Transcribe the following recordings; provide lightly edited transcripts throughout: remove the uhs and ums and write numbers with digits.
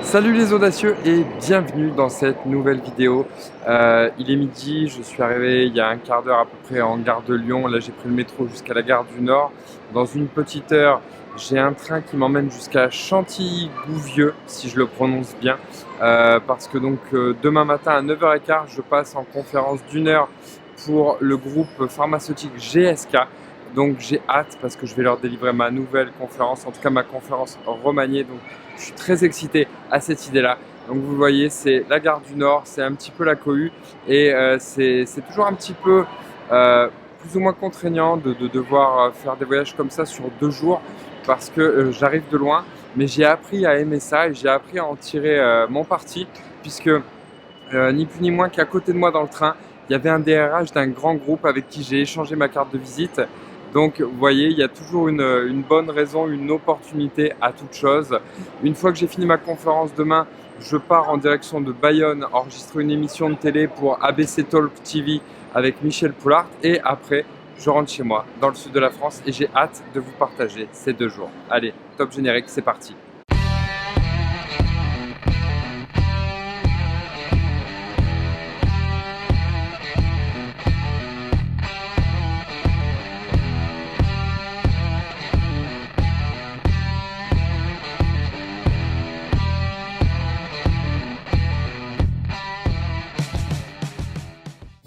Salut les audacieux et bienvenue dans cette nouvelle vidéo. Il est midi, je suis arrivé il y a un quart d'heure à peu près en gare de Lyon. Là j'ai pris le métro jusqu'à la gare du Nord. Dans une petite heure, j'ai un train qui m'emmène jusqu'à Chantilly-Gouvieux, si je le prononce bien. Parce que donc demain matin à 9h15, je passe en conférence d'une heure pour le groupe pharmaceutique GSK. Donc j'ai hâte parce que je vais leur délivrer ma nouvelle conférence, en tout cas ma conférence remaniée. Donc je suis très excité à cette idée-là. Donc vous voyez, c'est la gare du Nord, c'est un petit peu la cohue et c'est toujours un petit peu plus ou moins contraignant de devoir faire des voyages comme ça sur 2 jours parce que j'arrive de loin, mais j'ai appris à aimer ça et j'ai appris à en tirer mon parti puisque ni plus ni moins qu'à côté de moi dans le train, il y avait un DRH d'un grand groupe avec qui j'ai échangé ma carte de visite. Donc, vous voyez, il y a toujours une bonne raison, une opportunité à toute chose. Une fois que j'ai fini ma conférence demain, je pars en direction de Bayonne enregistrer une émission de télé pour ABC Talk TV avec Michel Poulart. Et après, je rentre chez moi, dans le sud de la France, et j'ai hâte de vous partager ces 2 jours. Allez, top générique, c'est parti.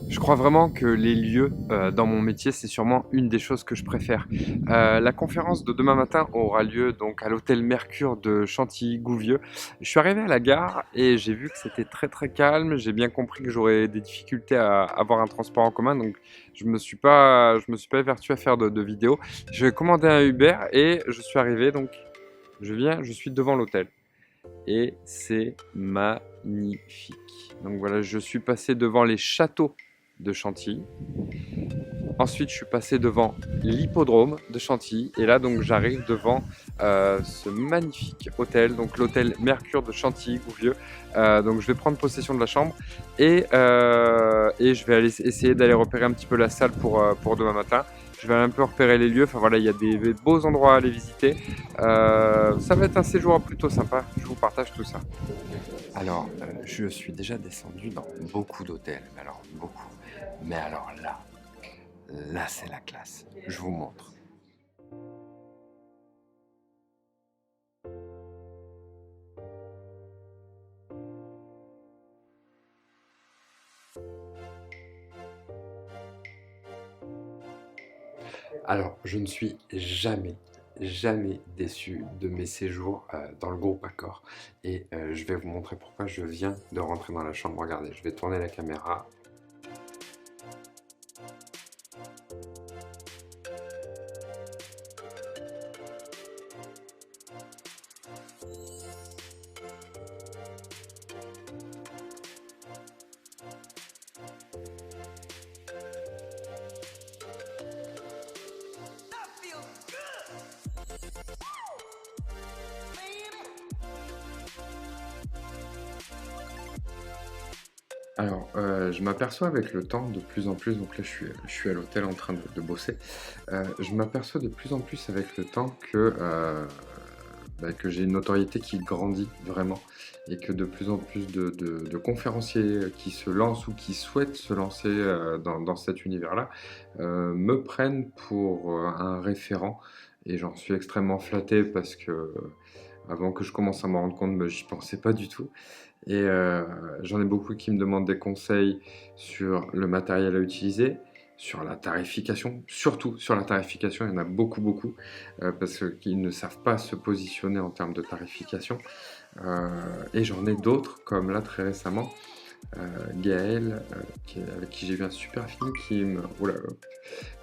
Je crois vraiment que les lieux dans mon métier, c'est sûrement une des choses que je préfère. La conférence de demain matin aura lieu donc à l'hôtel Mercure de Chantilly-Gouvieux. Je suis arrivé à la gare et j'ai vu que c'était très très calme. J'ai bien compris que j'aurais des difficultés à avoir un transport en commun, donc je me suis pas évertué à faire de vidéos. J'ai commandé un Uber et je suis arrivé, donc je suis devant l'hôtel et c'est magnifique. Donc voilà, je suis passé devant les châteaux de Chantilly. Ensuite, je suis passé devant l'hippodrome de Chantilly. Et là, donc, j'arrive devant ce magnifique hôtel, donc l'hôtel Mercure de Chantilly-Gouvieux. Donc, je vais prendre possession de la chambre et je vais essayer d'aller repérer un petit peu la salle pour demain matin. Je vais un peu repérer les lieux. Enfin voilà, il y a des beaux endroits à aller visiter. Ça va être un séjour plutôt sympa. Je vous partage tout ça. Alors, je suis déjà descendu dans beaucoup d'hôtels, mais alors beaucoup. Mais alors là c'est la classe. Je vous montre. Alors, je ne suis jamais déçu de mes séjours dans le groupe Accor. Et je vais vous montrer pourquoi je viens de rentrer dans la chambre. Regardez, je vais tourner la caméra. Alors, je m'aperçois avec le temps de plus en plus, donc là je suis à l'hôtel en train de bosser, je m'aperçois de plus en plus avec le temps que j'ai une notoriété qui grandit vraiment et que de plus en plus de conférenciers qui se lancent ou qui souhaitent se lancer dans cet univers-là me prennent pour un référent et j'en suis extrêmement flatté parce que avant que je commence à m'en rendre compte, j'y pensais pas du tout. Et j'en ai beaucoup qui me demandent des conseils sur le matériel à utiliser, sur la tarification, surtout sur la tarification, il y en a beaucoup, beaucoup, parce qu'ils ne savent pas se positionner en termes de tarification. Et j'en ai d'autres, comme là très récemment, Gaël, avec qui j'ai eu un super film, oh là là.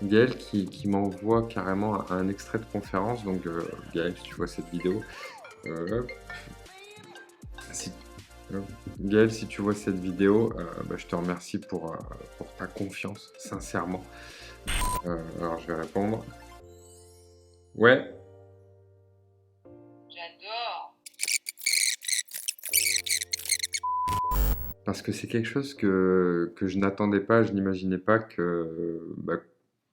Gaël qui m'envoie carrément un extrait de conférence, donc Gaël, si tu vois cette vidéo, hop, si Gaël, si tu vois cette vidéo, je te remercie pour ta confiance, sincèrement. Alors je vais répondre. Ouais, J'adore. parce que c'est quelque chose que je n'attendais pas, je n'imaginais pas que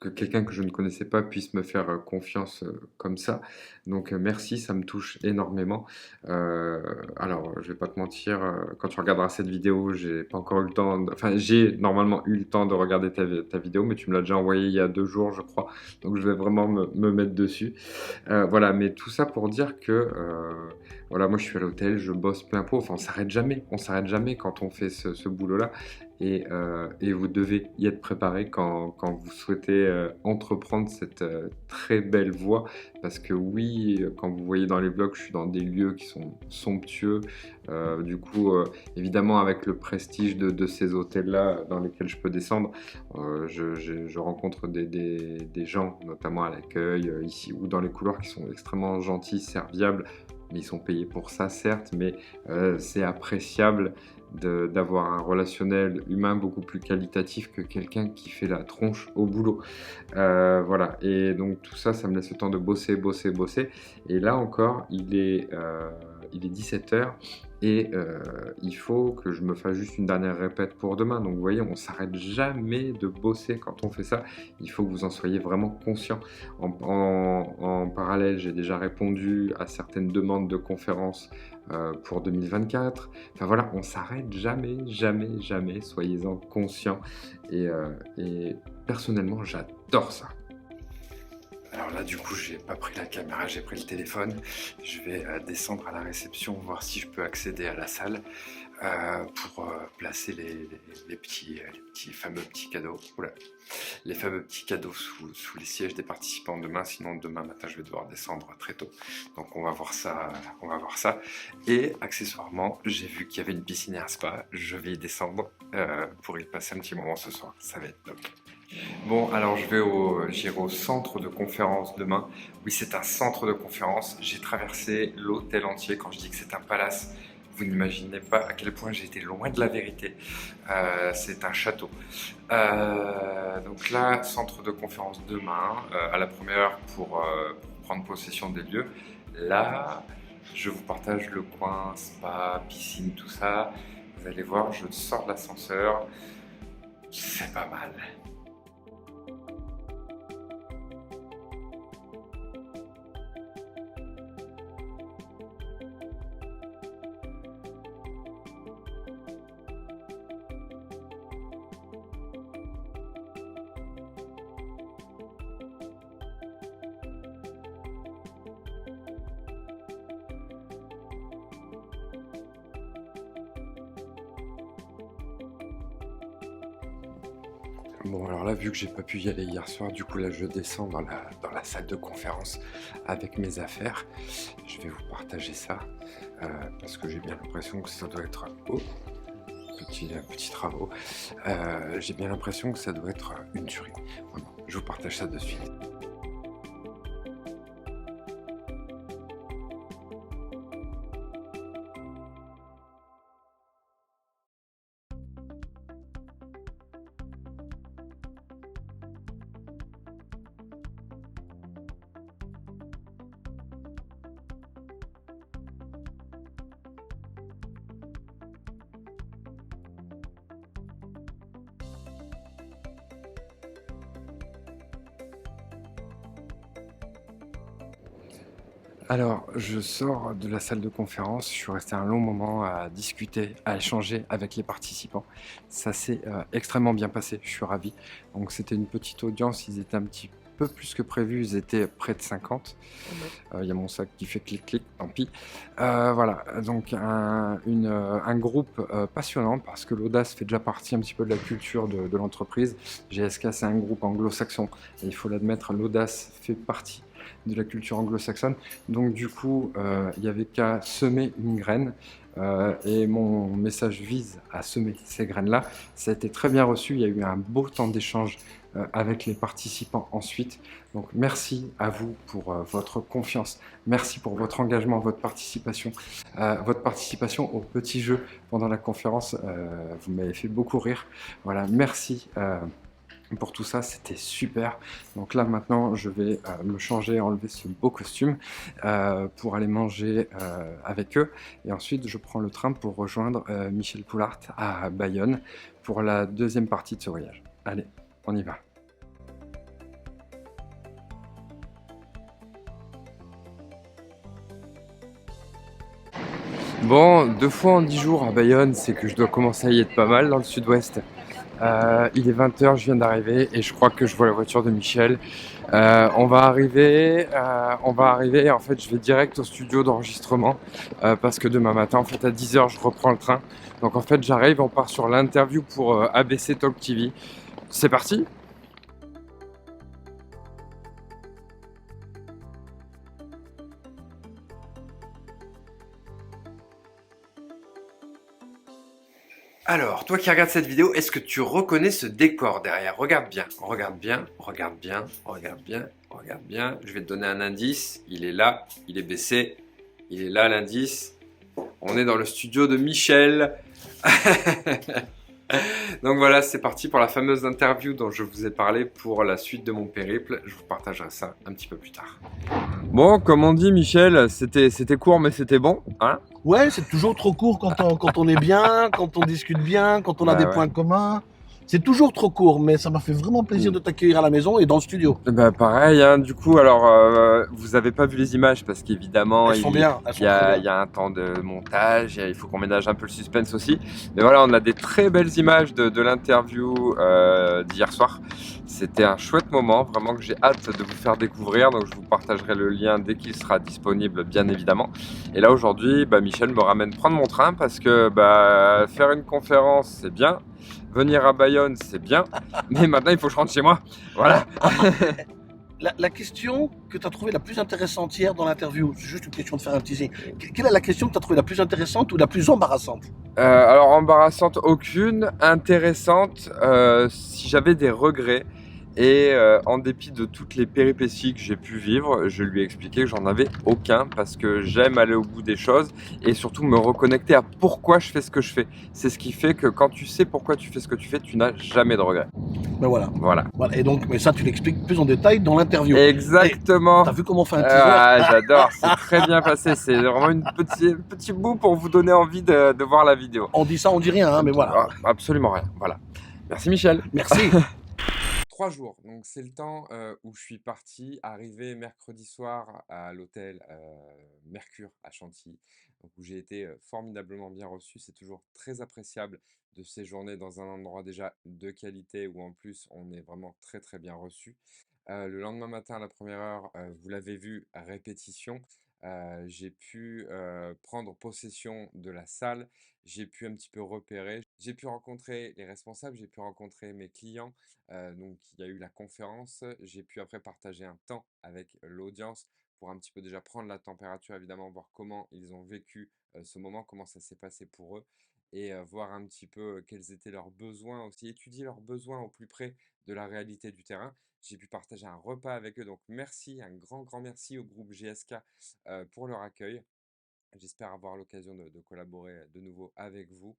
que quelqu'un que je ne connaissais pas puisse me faire confiance comme ça. Donc merci, ça me touche énormément. Alors, je vais pas te mentir, quand tu regarderas cette vidéo, j'ai pas encore eu le temps, enfin j'ai normalement eu le temps de regarder ta vidéo, mais tu me l'as déjà envoyée il y a 2 jours, je crois. Donc je vais vraiment me mettre dessus. Voilà, mais tout ça pour dire que voilà, moi je suis à l'hôtel, je bosse plein pot, enfin on s'arrête jamais quand on fait ce boulot-là. Et vous devez y être préparé quand vous souhaitez entreprendre cette très belle voie. Parce que oui, quand vous voyez dans les vlogs, je suis dans des lieux qui sont somptueux. Du coup, évidemment, avec le prestige de ces hôtels-là dans lesquels je peux descendre, je rencontre des gens, notamment à l'accueil, ici ou dans les couloirs, qui sont extrêmement gentils, serviables. Ils sont payés pour ça, certes, mais c'est appréciable d'avoir un relationnel humain beaucoup plus qualitatif que quelqu'un qui fait la tronche au boulot. Voilà, et donc tout ça, ça me laisse le temps de bosser, bosser, bosser. Et là encore, il est 17 h et il faut que je me fasse juste une dernière répète pour demain. Donc vous voyez, on s'arrête jamais de bosser quand on fait ça. Il faut que vous en soyez vraiment conscient. En parallèle, j'ai déjà répondu à certaines demandes de conférences pour 2024. Enfin voilà, on s'arrête jamais, jamais, jamais. Soyez-en conscients. Et personnellement, j'adore ça. Alors là, du coup, j'ai pas pris la caméra, j'ai pris le téléphone. Je vais descendre à la réception, voir si je peux accéder à la salle pour placer les petits fameux petits cadeaux. Oula. Les fameux petits cadeaux sous les sièges des participants demain. Sinon, demain matin, je vais devoir descendre très tôt. Donc, on va voir ça. On va voir ça. Et accessoirement, j'ai vu qu'il y avait une piscine et un spa. Je vais y descendre pour y passer un petit moment ce soir. Ça va être top. Bon, alors j'irai au centre de conférence demain. Oui, c'est un centre de conférence. J'ai traversé l'hôtel entier. Quand je dis que c'est un palace, vous n'imaginez pas à quel point j'ai été loin de la vérité. C'est un château. Donc là, centre de conférence demain, à la première heure pour prendre possession des lieux. Là, je vous partage le coin, spa, piscine, tout ça. Vous allez voir, je sors de l'ascenseur. C'est pas mal. Bon, alors là, vu que j'ai pas pu y aller hier soir, du coup là je descends dans la salle de conférence avec mes affaires. Je vais vous partager ça parce que j'ai bien l'impression que ça doit être... Oh, petits travaux. J'ai bien l'impression que ça doit être une tuerie. Vraiment, je vous partage ça de suite. Alors, je sors de la salle de conférence, je suis resté un long moment à discuter, à échanger avec les participants. Ça s'est extrêmement bien passé, je suis ravi. Donc c'était une petite audience, ils étaient un petit peu plus que prévu, ils étaient près de 50. Il y a mon sac qui fait clic-clic, tant pis. Voilà, donc un groupe passionnant parce que l'audace fait déjà partie un petit peu de la culture de l'entreprise. GSK, c'est un groupe anglo-saxon et il faut l'admettre, l'audace fait partie de la culture anglo-saxonne. Donc du coup, il n'y avait qu'à semer une graine et mon message vise à semer ces graines-là. Ça a été très bien reçu, il y a eu un beau temps d'échange avec les participants ensuite. Donc merci à vous pour votre confiance, merci pour votre engagement, votre participation au petit jeu pendant la conférence. Vous m'avez fait beaucoup rire. Voilà, merci pour tout ça, c'était super. Donc là maintenant je vais me changer, enlever ce beau costume pour aller manger avec eux et ensuite je prends le train pour rejoindre Michel Poulart à Bayonne pour la deuxième partie de ce voyage. Allez, on y va. Bon, 2 fois en 10 jours à Bayonne, c'est que je dois commencer à y être pas mal dans le sud-ouest. Il est 20 h, je viens d'arriver et je crois que je vois la voiture de Michel. On va arriver, en fait je vais direct au studio d'enregistrement parce que demain matin en fait à 10 h je reprends le train. Donc en fait j'arrive, on part sur l'interview pour ABC Talk TV. C'est parti. Alors, toi qui regardes cette vidéo, est-ce que tu reconnais ce décor derrière? Regarde bien, regarde bien, regarde bien, regarde bien, regarde bien. Je vais te donner un indice. Il est là, il est baissé. Il est là l'indice. On est dans le studio de Michel. Donc voilà, c'est parti pour la fameuse interview dont je vous ai parlé pour la suite de mon périple. Je vous partagerai ça un petit peu plus tard. Bon, comme on dit, Michel, c'était court mais c'était bon, hein? Ouais, c'est toujours trop court quand on est bien, quand on discute bien, quand on a des Bah ouais. points communs. C'est toujours trop court, mais ça m'a fait vraiment plaisir Mm. de t'accueillir à la maison et dans le studio. Bah pareil, hein, du coup, alors, vous avez pas vu les images parce qu'évidemment, Elles sont bien, elles il sont très il bien. y a un temps de montage, il faut qu'on ménage un peu le suspense aussi. Mais voilà, on a des très belles images de l'interview d'hier soir. C'était un chouette moment, vraiment que j'ai hâte de vous faire découvrir. Donc je vous partagerai le lien dès qu'il sera disponible, bien évidemment. Et là aujourd'hui, bah, Michel me ramène prendre mon train parce que bah, faire une conférence, c'est bien. Venir à Bayonne, c'est bien. Mais maintenant, il faut que je rentre chez moi. Voilà. La question que tu as trouvée la plus intéressante hier dans l'interview, c'est juste une question de faire un teasing. Quelle est la question que tu as trouvée la plus intéressante ou la plus embarrassante? Alors embarrassante aucune, intéressante si j'avais des regrets et en dépit de toutes les péripéties que j'ai pu vivre, je lui ai expliqué que j'en avais aucun parce que j'aime aller au bout des choses et surtout me reconnecter à pourquoi je fais ce que je fais. C'est ce qui fait que quand tu sais pourquoi tu fais ce que tu fais, tu n'as jamais de regrets. Ben voilà. Voilà. Voilà. Et donc, mais ça, tu l'expliques plus en détail dans l'interview. Et Exactement. t'as vu comment on fait un teaser? Ah, j'adore, c'est très bien passé. C'est vraiment petit bout pour vous donner envie de voir la vidéo. On dit ça, on dit rien, hein, mais voilà. Ah, absolument rien. Voilà. Merci Michel. Merci. 3 jours, donc c'est le temps où je suis parti, arrivé mercredi soir à l'hôtel Mercure à Chantilly, donc où j'ai été formidablement bien reçu. C'est toujours très appréciable de séjourner dans un endroit déjà de qualité où en plus on est vraiment très très bien reçu. Le lendemain matin à la première heure, vous l'avez vu, répétition. J'ai pu prendre possession de la salle, j'ai pu un petit peu repérer, j'ai pu rencontrer les responsables, j'ai pu rencontrer mes clients. Donc il y a eu la conférence, j'ai pu après partager un temps avec l'audience pour un petit peu déjà prendre la température évidemment, voir comment ils ont vécu ce moment, comment ça s'est passé pour eux et voir un petit peu quels étaient leurs besoins aussi, étudier leurs besoins au plus près de la réalité du terrain. J'ai pu partager un repas avec eux, donc merci, un grand merci au groupe GSK pour leur accueil. J'espère avoir l'occasion de collaborer de nouveau avec vous.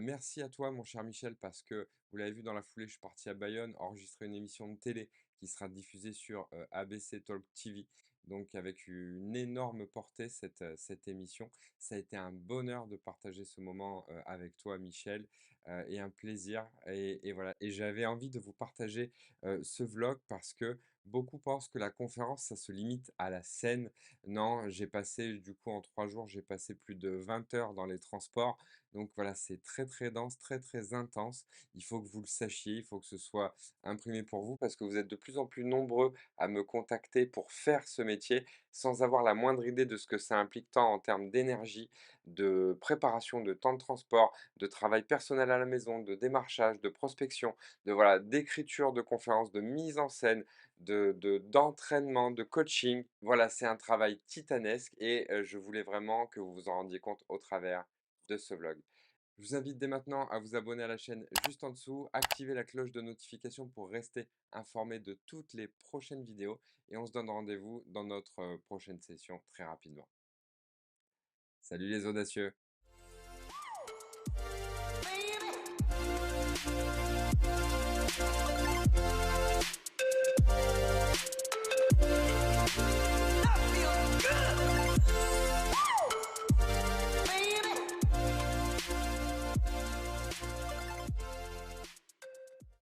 Merci à toi, mon cher Michel, parce que vous l'avez vu dans la foulée, je suis parti à Bayonne enregistrer une émission de télé qui sera diffusée sur ABC Talk TV. Donc avec une énorme portée cette émission. Ça a été un bonheur de partager ce moment avec toi, Michel, et un plaisir. Et voilà. Et j'avais envie de vous partager ce vlog parce que beaucoup pensent que la conférence, ça se limite à la scène. Non, j'ai passé du coup en 3 jours, j'ai passé plus de 20 heures dans les transports. Donc voilà, c'est très très dense, très très intense. Il faut que vous le sachiez, il faut que ce soit imprimé pour vous parce que vous êtes de plus en plus nombreux à me contacter pour faire ce métier sans avoir la moindre idée de ce que ça implique tant en termes d'énergie, de préparation, de temps de transport, de travail personnel à la maison, de démarchage, de prospection, de voilà, d'écriture de conférences, de mise en scène, d'entraînement, de coaching. Voilà, c'est un travail titanesque et je voulais vraiment que vous vous en rendiez compte au travers de ce vlog. Je vous invite dès maintenant à vous abonner à la chaîne juste en dessous, activer la cloche de notification pour rester informé de toutes les prochaines vidéos et on se donne rendez-vous dans notre prochaine session très rapidement. Salut les audacieux!